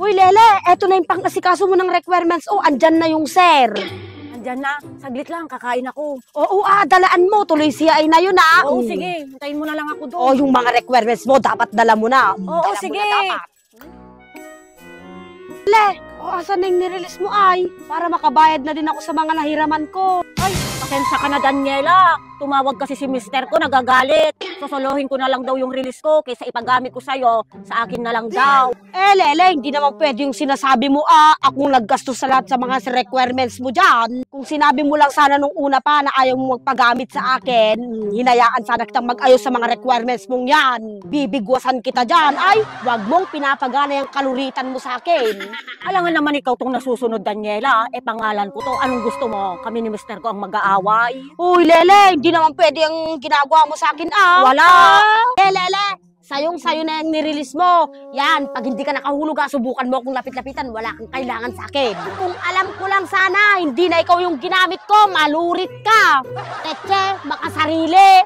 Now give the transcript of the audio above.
Uy, Lele, eto na yung pang-asikaso mo ng requirements. Oh, andyan na yung sir. Andyan na. Saglit lang, kakain ako. Oo, dalaan mo. Tuloy siya ay na yun, Oo, sige. Hintayin mo na lang ako doon. Oh, yung mga requirements mo, dapat dala mo na. Oo, Dala sige. mo na dapat. Le, asan na yung nirelease mo ay? Para makabayad na din ako sa mga nahiraman ko. Ay, pasensya ka na, Daniela. Tumawag kasi si mister ko, nagagalit. Sosolohin ko na lang daw yung release ko kaysa ipagamit ko sa'yo. Sa akin na lang daw. Lele, hindi naman pwede yung sinasabi mo, akong naggastos sa lahat sa mga requirements mo dyan. Kung sinabi mo lang sana nung una pa na ayaw mo magpagamit sa akin, hinayaan sana kitang mag-ayos sa mga requirements mong yan. Bibigwasan kita dyan. Ay, wag mong pinapagana yung kaluritan mo sa akin. Alam nga naman ikaw tong nasusunod, Daniela. Pangalan ko to. Anong gusto mo? Kami ni mister ko ang mag-aaway. Uy, Lele, hindi naman pwede ang ginagawa mo sa akin, Wala. Lele, sayo na yung nirelease mo. Yan, pag hindi ka nakahulog, subukan mo akong lapit-lapitan. Wala kang kailangan sa akin. Kung alam ko lang sana, hindi na ikaw yung ginamit ko, malurit ka. Teche, makasarili.